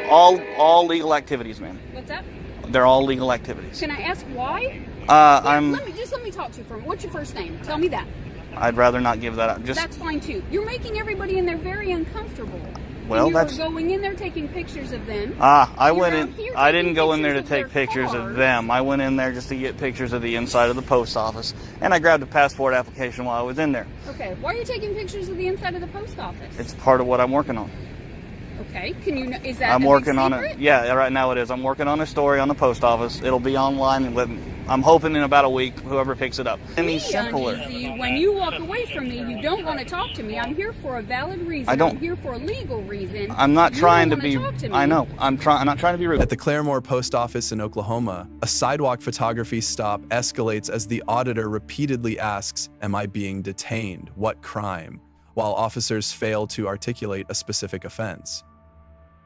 All legal activities, ma'am. What's that? They're all legal activities. Can I ask why? Let me talk to you for a minute. What's your first name? Tell me that. I'd rather not give that up. That's fine too. You're making everybody in there very uncomfortable. Well, you're going in there taking pictures of them. I didn't go in there to take pictures of them. I went in there just to get pictures of the inside of the post office, and I grabbed a passport application while I was in there. Okay, why are you taking pictures of the inside of the post office? It's part of what I'm working on. Okay, is that I'm working on it? Yeah, right now it is. I'm working on a story on the post office. It'll be online, I'm hoping in about a week, whoever picks it up. Any simpler. When you walk away from me, you don't want to talk to me. I'm here for a valid reason. I'm here for a legal reason. I'm not trying to be. I know. I'm not trying to be rude. At the Claremore Post Office in Oklahoma, a sidewalk photography stop escalates as the auditor repeatedly asks, "Am I being detained? What crime?" while officers fail to articulate a specific offense.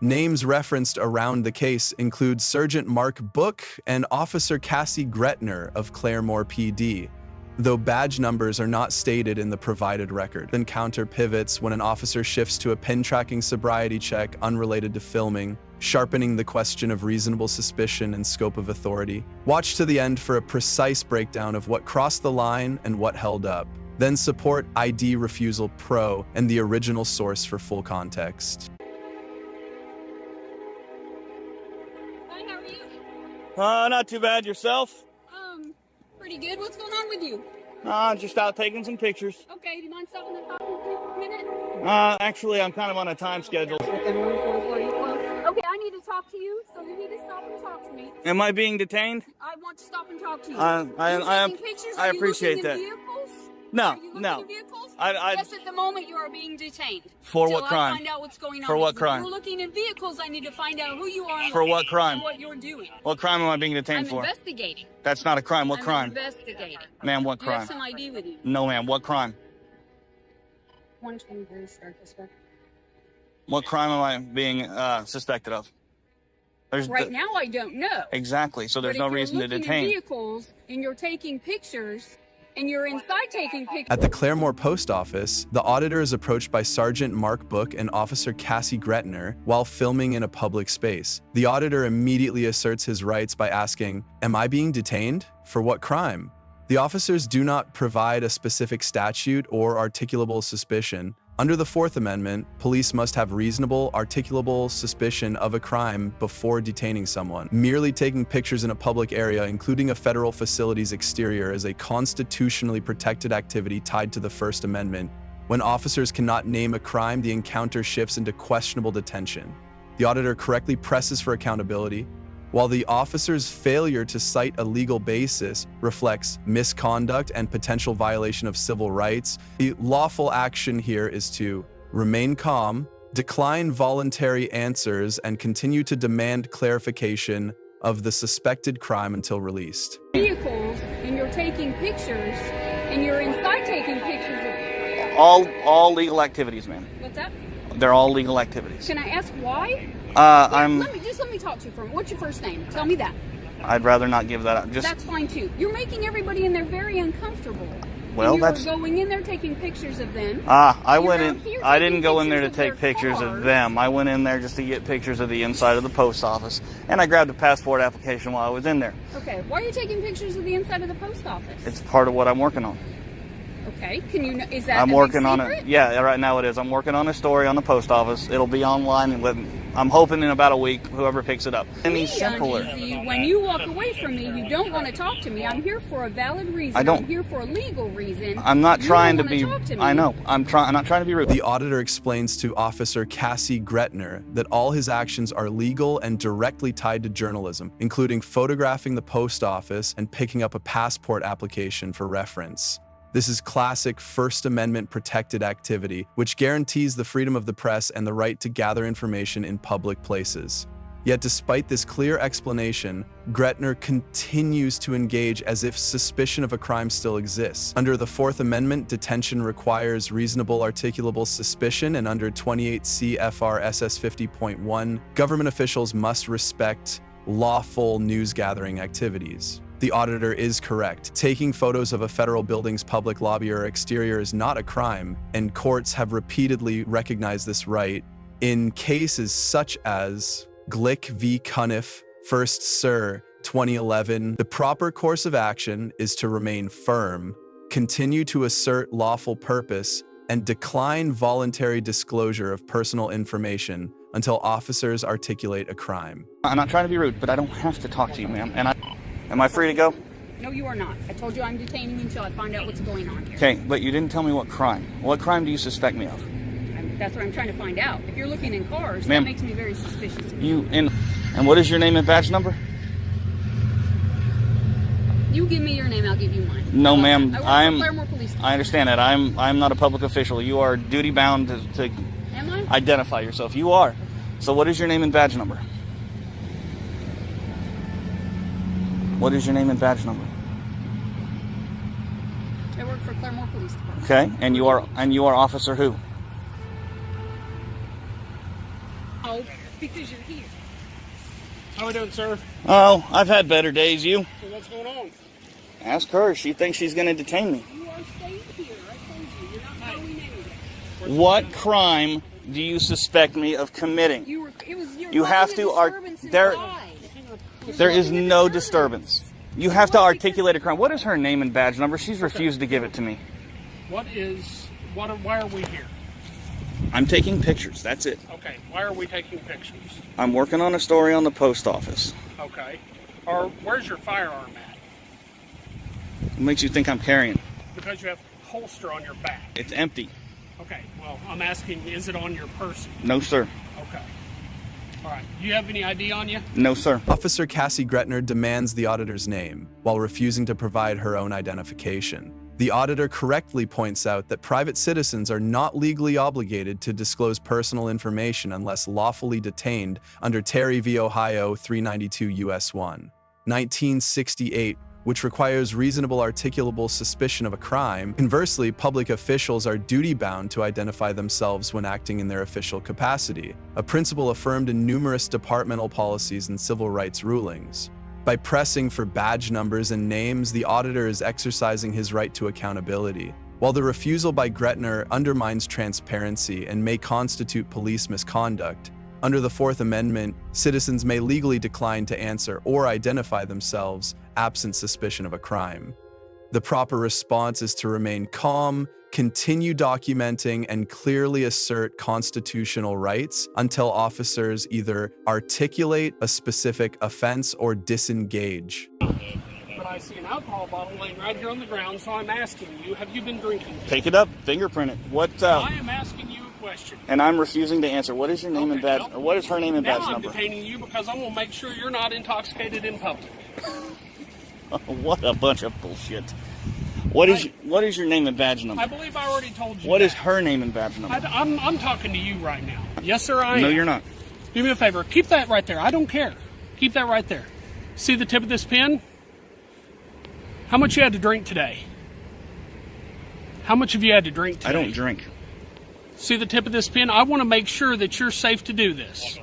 Names referenced around the case include Sergeant Mark Book and Officer Cassie Grettner of Claremore PD, though badge numbers are not stated in the provided record. The encounter pivots when an officer shifts to a pin-tracking sobriety check unrelated to filming, sharpening the question of reasonable suspicion and scope of authority. Watch to the end for a precise breakdown of what crossed the line and what held up. Then support ID Refusal Pro and the original source for full context. Not too bad. Yourself? Pretty good. What's going on with you? Just out taking some pictures. Okay, do you mind stopping and talking for a minute? Actually, I'm kind of on a time schedule. Okay, I need to talk to you, so you need to stop and talk to me. Am I being detained? I want to stop and talk to you. I appreciate that. No. Yes, at the moment you are being detained. For what crime? I find out what's going on. For what crime? If you're looking at vehicles, I need to find out who you are. For what crime? And what you're doing. What crime am I being detained for? I'm investigating. That's not a crime. What crime? I'm investigating. Ma'am, what Do you crime? have some ID with you? No, ma'am. What crime? 123 start this way. What crime am I being suspected of? Right now, I don't know. Exactly. So there's no reason to detain. If you're looking at vehicles and you're taking pictures, and you're inside taking pictures. At the Claremore Post Office, the auditor is approached by Sergeant Mark Book and Officer Cassie Grettner while filming in a public space. The auditor immediately asserts his rights by asking, "Am I being detained? For what crime?" The officers do not provide a specific statute or articulable suspicion. Under the Fourth Amendment, police must have reasonable, articulable suspicion of a crime before detaining someone. Merely taking pictures in a public area, including a federal facility's exterior, is a constitutionally protected activity tied to the First Amendment. When officers cannot name a crime, the encounter shifts into questionable detention. The auditor correctly presses for accountability, while the officer's failure to cite a legal basis reflects misconduct and potential violation of civil rights. The lawful action here is to remain calm, decline voluntary answers, and continue to demand clarification of the suspected crime until released. Vehicles, and you're taking pictures, and you're inside taking pictures of... All legal activities, ma'am. What's that? They're all legal activities. Can I ask why? Let me talk to you for a minute. What's your first name? Tell me that. I'd rather not give that up. That's fine too. You're making everybody in there very uncomfortable. Well, you're going in there taking pictures of them. I didn't go in there to take pictures of them. I went in there just to get pictures of the inside of the post office, and I grabbed a passport application while I was in there. Okay, why are you taking pictures of the inside of the post office? It's part of what I'm working on. Okay, is that I'm working on it? Yeah, right now it is. I'm working on a story on the post office. It'll be online, I'm hoping in about a week, whoever picks it up. Any simpler. When you walk away from me, you don't want to talk to me. I'm here for a valid reason. I'm here for a legal reason. I'm not trying to be. I know. I'm not trying to be rude. The auditor explains to Officer Cassie Grettner that all his actions are legal and directly tied to journalism, including photographing the post office and picking up a passport application for reference. This is classic First Amendment protected activity, which guarantees the freedom of the press and the right to gather information in public places. Yet despite this clear explanation, Grettner continues to engage as if suspicion of a crime still exists. Under the Fourth Amendment, detention requires reasonable articulable suspicion, and under 28 CFR SS 50.1, government officials must respect lawful news-gathering activities. The auditor is correct. Taking photos of a federal building's public lobby or exterior is not a crime, and courts have repeatedly recognized this right in cases such as Glick v. Cuniff, 1st Sir, 2011. The proper course of action is to remain firm, continue to assert lawful purpose, and decline voluntary disclosure of personal information until officers articulate a crime. I'm not trying to be rude, but I don't have to talk to you, ma'am. Am I free to go? No, you are not. I told you I'm detaining you until I find out what's going on here. Okay, but you didn't tell me what crime. What crime do you suspect me of? That's what I'm trying to find out. If you're looking in cars, Ma'am, that makes me very suspicious. And what is your name and badge number? You give me your name, I'll give you mine. No, ma'am. I work for Claremore Police. I understand that. I'm not a public official. You are duty bound to Am I? identify yourself. You are. So what is your name and badge number? What is your name and badge number? I work for Claremore Police Department. Okay, and you are Officer who? Oh, because you're here. How are we doing, sir? Oh, I've had better days. You? So what's going on? Ask her. She thinks she's going to detain me. You are staying here. I told you. You're not going anywhere. What crime do you suspect me of committing? You have to there is no disturbance. You have to articulate a crime. What is her name and badge number? She's refused to give it to me. Why are we here? I'm taking pictures. That's it. Okay, why are we taking pictures? I'm working on a story on the post office. Okay. Or where's your firearm at? What makes you think I'm carrying? Because you have a holster on your back. It's empty. Okay, well, I'm asking, is it on your person? No, sir. Okay. All right. Do you have any ID on you? No, sir. Officer Cassie Grettner demands the auditor's name while refusing to provide her own identification. The auditor correctly points out that private citizens are not legally obligated to disclose personal information unless lawfully detained under Terry v. Ohio 392 U.S. 1, 1968, which requires reasonable articulable suspicion of a crime. Conversely, public officials are duty-bound to identify themselves when acting in their official capacity, a principle affirmed in numerous departmental policies and civil rights rulings. By pressing for badge numbers and names, the auditor is exercising his right to accountability. While the refusal by Grettner undermines transparency and may constitute police misconduct, under the Fourth Amendment, citizens may legally decline to answer or identify themselves absent suspicion of a crime. The proper response is to remain calm, continue documenting, and clearly assert constitutional rights until officers either articulate a specific offense or disengage. But I see an alcohol bottle laying right here on the ground, so I'm asking you, have you been drinking? Take it up, fingerprint it. I am asking you a question. And I'm refusing to answer. What is your name and badge? Or what is her name and badge number? Now I'm detaining you because I'm going to make sure you're not intoxicated in public. What a bunch of bullshit. What is your name and badge number? I believe I already told you. What is her name and badge number? I'm talking to you right now. Yes, sir, I am. No, you're not. Do me a favor. Keep that right there. I don't care. Keep that right there. See the tip of this pen? How much you had to drink today? How much have you had to drink today? I don't drink. See the tip of this pen? I want to make sure that you're safe to do this.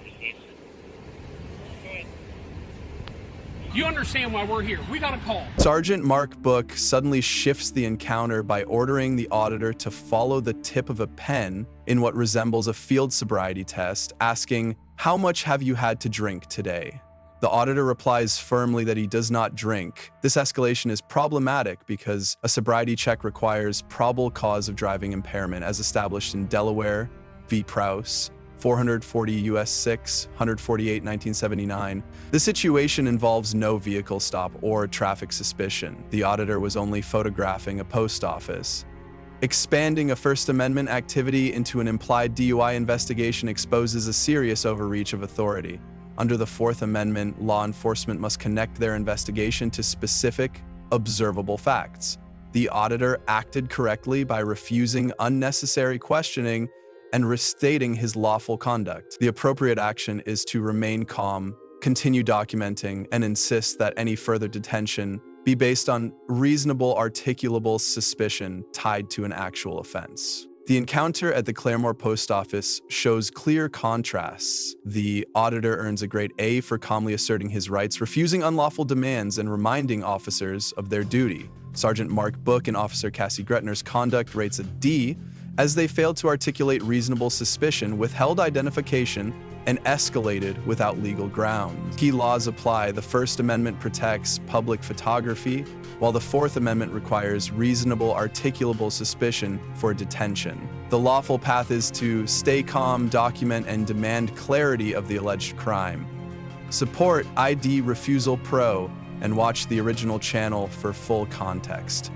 You understand why we're here. We got a call. Sergeant Mark Book suddenly shifts the encounter by ordering the auditor to follow the tip of a pen in what resembles a field sobriety test, asking, "How much have you had to drink today?" The auditor replies firmly that he does not drink. This escalation is problematic because a sobriety check requires probable cause of driving impairment as established in Delaware v. Prowse, 440 U.S. 6, 148, 1979. The situation involves no vehicle stop or traffic suspicion. The auditor was only photographing a post office. Expanding a First Amendment activity into an implied DUI investigation exposes a serious overreach of authority. Under the Fourth Amendment, law enforcement must connect their investigation to specific, observable facts. The auditor acted correctly by refusing unnecessary questioning and restating his lawful conduct. The appropriate action is to remain calm, continue documenting, and insist that any further detention be based on reasonable articulable suspicion tied to an actual offense. The encounter at the Claremore Post Office shows clear contrasts. The auditor earns a grade A for calmly asserting his rights, refusing unlawful demands, and reminding officers of their duty. Sergeant Mark Book and Officer Cassie Grettner's conduct rates a D, as they failed to articulate reasonable suspicion, withheld identification, and escalated without legal grounds. Key laws apply. The First Amendment protects public photography, while the Fourth Amendment requires reasonable, articulable suspicion for detention. The lawful path is to stay calm, document, and demand clarity of the alleged crime. Support ID Refusal Pro and watch the original channel for full context.